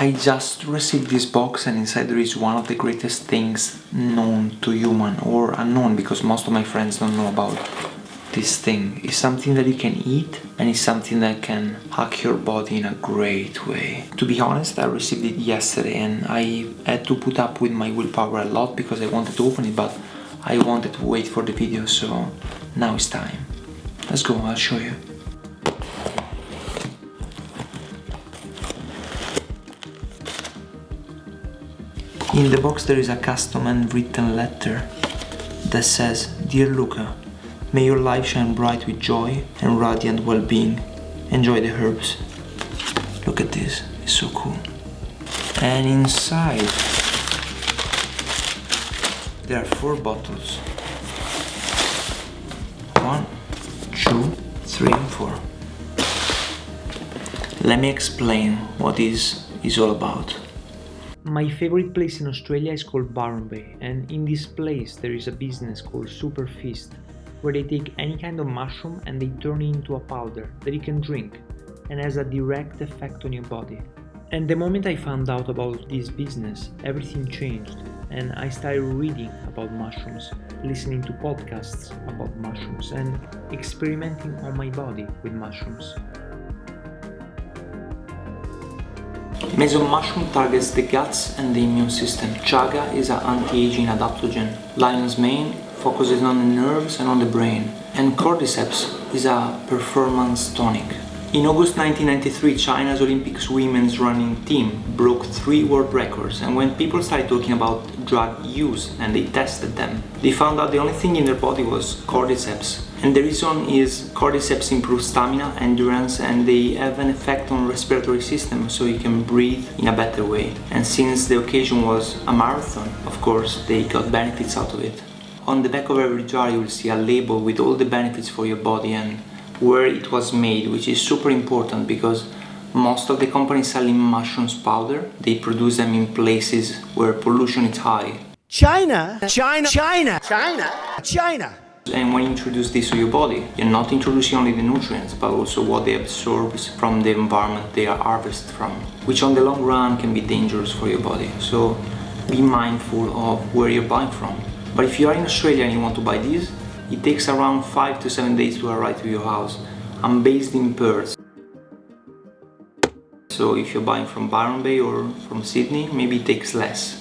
I just received this box, and inside there is one of the greatest things known to human, or unknown, because most of my friends don't know about this thing. It's something that you can eat, and it's something that can hack your body in a great way. To be honest, I received it yesterday, and I had to put up with my willpower a lot because I wanted to open it, but I wanted to wait for the video, so now it's time. Let's go, I'll show you. In the box there is a custom and written letter that says, "Dear Luca, may your life shine bright with joy and radiant well-being. Enjoy the herbs." Look at this, it's so cool. And inside there are 4 bottles. 1, 2, 3 and 4. Let me explain what this is all about. My favorite place in Australia is called Byron Bay, and in this place there is a business called Superfeast, where they take any kind of mushroom and they turn it into a powder that you can drink and has a direct effect on your body. And the moment I found out about this business, everything changed, and I started reading about mushrooms, listening to podcasts about mushrooms, and experimenting on my body with mushrooms. Mason mushroom targets the guts and the immune system. Chaga is an anti-aging adaptogen. Lion's mane focuses on the nerves and on the brain. And Cordyceps is a performance tonic. In August 1993, China's Olympic women's running team broke 3 world records, and when people started talking about drug use and they tested them, they found out the only thing in their body was Cordyceps. And the reason is Cordyceps improves stamina, endurance, and they have an effect on respiratory system, so you can breathe in a better way. And since the occasion was a marathon, of course, they got benefits out of it. On the back of every jar you will see a label with all the benefits for your body and where it was made, which is super important because most of the companies selling mushrooms powder, they produce them in places where pollution is high. China. And when you introduce this to your body, you're not introducing only the nutrients, but also what they absorb from the environment they are harvested from, which on the long run can be dangerous for your body. So be mindful of where you're buying from. But if you are in Australia and you want to buy these, it takes around 5 to 7 days to arrive to your house. I'm based in Perth. So if you're buying from Byron Bay or from Sydney, maybe it takes less.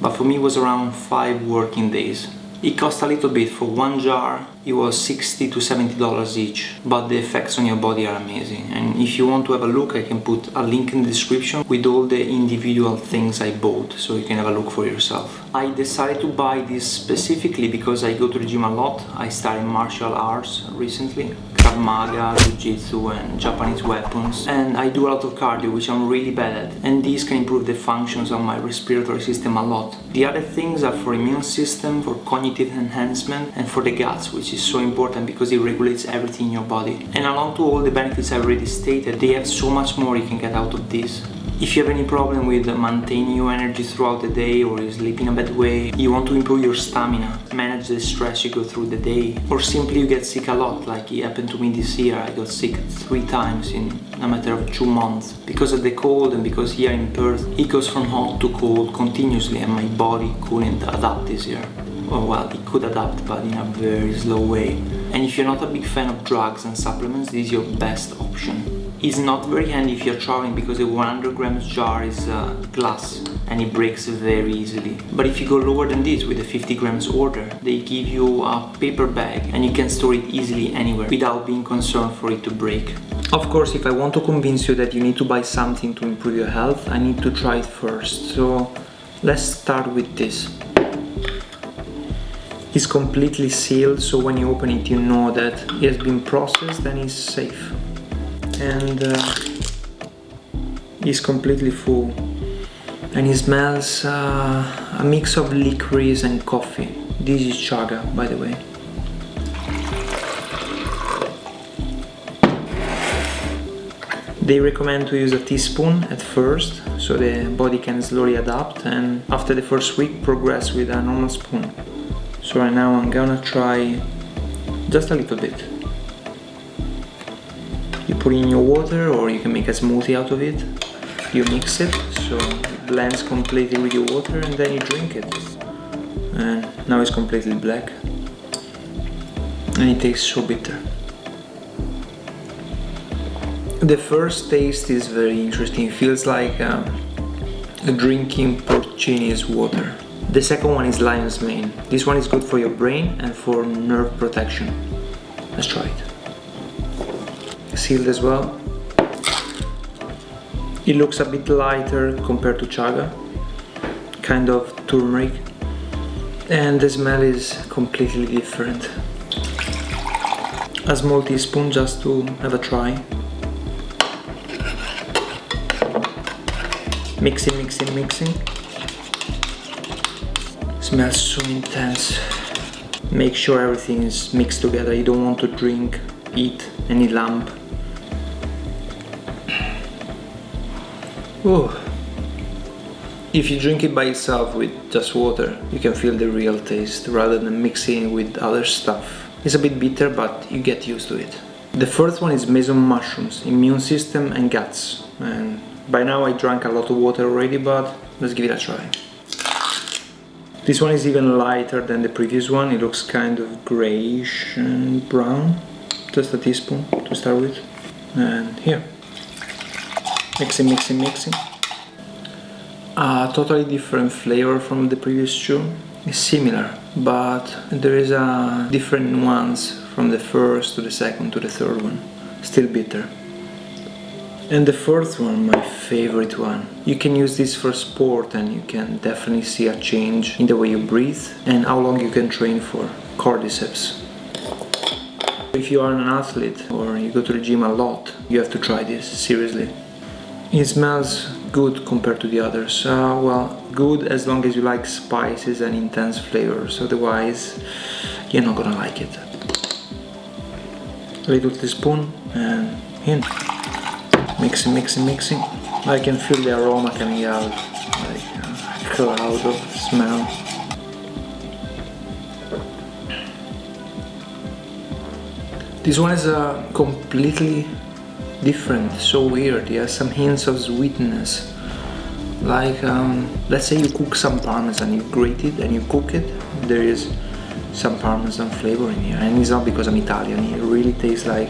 But for me it was around 5 working days. It cost a little bit. For 1 jar it was $60 to $70 each, but the effects on your body are amazing. And if you want to have a look, I can put a link in the description with all the individual things I bought, so you can have a look for yourself. I decided to buy this specifically because I go to the gym a lot. I started martial arts recently, Krav Maga, Jiu-Jitsu and Japanese weapons, and I do a lot of cardio, which I'm really bad at, and these can improve the functions of my respiratory system a lot. The other things are for immune system, for cognitive enhancement, and for the guts, which is so important because it regulates everything in your body. And along to all the benefits I already stated, they have so much more you can get out of this. If you have any problem with maintaining your energy throughout the day, or you sleep in a bad way, you want to improve your stamina, manage the stress you go through the day, or simply you get sick a lot, like it happened to me this year. I got sick 3 times in a matter of 2 months because of the cold, and because here in Perth it goes from hot to cold continuously and my body couldn't adapt this year. Oh, well, it could adapt, but in a very slow way. And if you're not a big fan of drugs and supplements, this is your best option. It's not very handy if you're traveling because a 100 grams jar is glass and it breaks very easily. But if you go lower than this with a 50 grams order, they give you a paper bag and you can store it easily anywhere without being concerned for it to break. Of course, if I want to convince you that you need to buy something to improve your health, I need to try it first. So let's start with this. It's completely sealed, so when you open it you know that it has been processed and is safe. And it's completely full. And it smells a mix of licorice and coffee. This is Chaga, by the way. They recommend to use a teaspoon at first, so the body can slowly adapt, and after the first week progress with a normal spoon. So right now I'm gonna try just a little bit. You put it in your water, or you can make a smoothie out of it. you mix it so it blends completely with your water, and then you drink it. And now it's completely black and it tastes so bitter. The first taste is very interesting. It feels like drinking porcini's water. The second one is lion's mane. This one is good for your brain and for nerve protection. Let's try it. Sealed as well. It looks a bit lighter compared to Chaga, kind of turmeric, and the smell is completely different. A small teaspoon just to have a try. Mixing, mixing, mixing. Smells so intense. Make sure everything is mixed together. You don't want to drink, eat any lump. Oh. If you drink it by itself with just water, you can feel the real taste rather than mixing with other stuff. It's a bit bitter, but you get used to it. The fourth one is Medicinal Mushrooms, Immune System and Guts. And by now I drank a lot of water already, but let's give it a try. This one is even lighter than the previous one. It looks kind of grayish and brown. Just a teaspoon to start with. And here. Mixing, mixing, mixing. A totally different flavor from the previous two. It's similar, but there is a different nuance from the first to the second to the third one. Still bitter. And the fourth one, my favorite one. You can use this for sport and you can definitely see a change in the way you breathe and how long you can train for. Cordyceps. If you are an athlete or you go to the gym a lot, you have to try this, seriously. It smells good compared to the others. Well, good as long as you like spices and intense flavors, otherwise you're not gonna like it. A little teaspoon and in. Mixing, mixing, mixing. I can feel the aroma coming out, like a cloud of smell. This one is completely different, so weird. It has some hints of sweetness. Like, let's say you cook some parmesan, you grate it and you cook it, there is some parmesan flavor in here. And it's not because I'm Italian, it really tastes like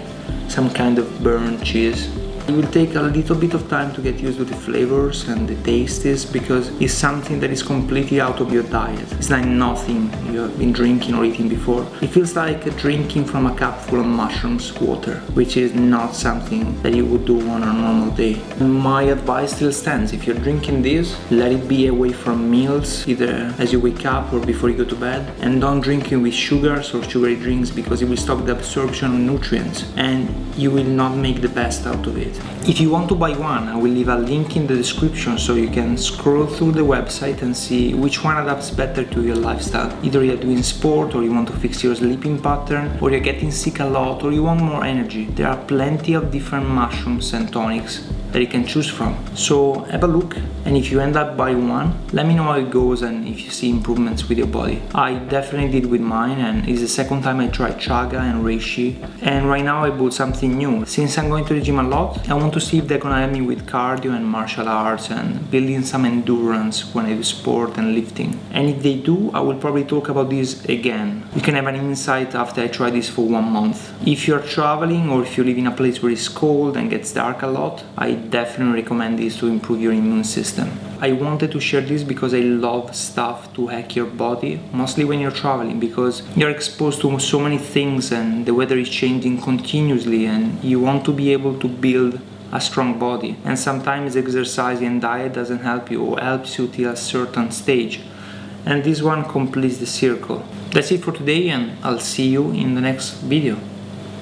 some kind of burnt cheese. It will take a little bit of time to get used to the flavors and the tastes because it's something that is completely out of your diet. It's like nothing you have been drinking or eating before. It feels like drinking from a cup full of mushrooms water, which is not something that you would do on a normal day. My advice still stands. If you're drinking this, let it be away from meals, either as you wake up or before you go to bed, and don't drink it with sugars or sugary drinks because it will stop the absorption of nutrients and you will not make the best out of it. If you want to buy one, I will leave a link in the description so you can scroll through the website and see which one adapts better to your lifestyle. Either you're doing sport or you want to fix your sleeping pattern or you're getting sick a lot or you want more energy. There are plenty of different mushrooms and tonics that you can choose from. So have a look, and if you end up buying one, let me know how it goes and if you see improvements with your body. I definitely did with mine, and it's the second time I tried Chaga and Reishi, and right now I bought something new. Since I'm going to the gym a lot, I want to see if they're gonna help me with cardio and martial arts and building some endurance when I do sport and lifting. And if they do, I will probably talk about this again. You can have an insight after I try this for 1 month. If you're traveling or if you live in a place where it's cold and gets dark a lot, I definitely recommend this to improve your immune system. I wanted to share this because I love stuff to hack your body, mostly when you're traveling, because you're exposed to so many things and the weather is changing continuously and you want to be able to build a strong body. And sometimes exercise and diet doesn't help you or helps you till a certain stage. And this one completes the circle. That's it for today, and I'll see you in the next video.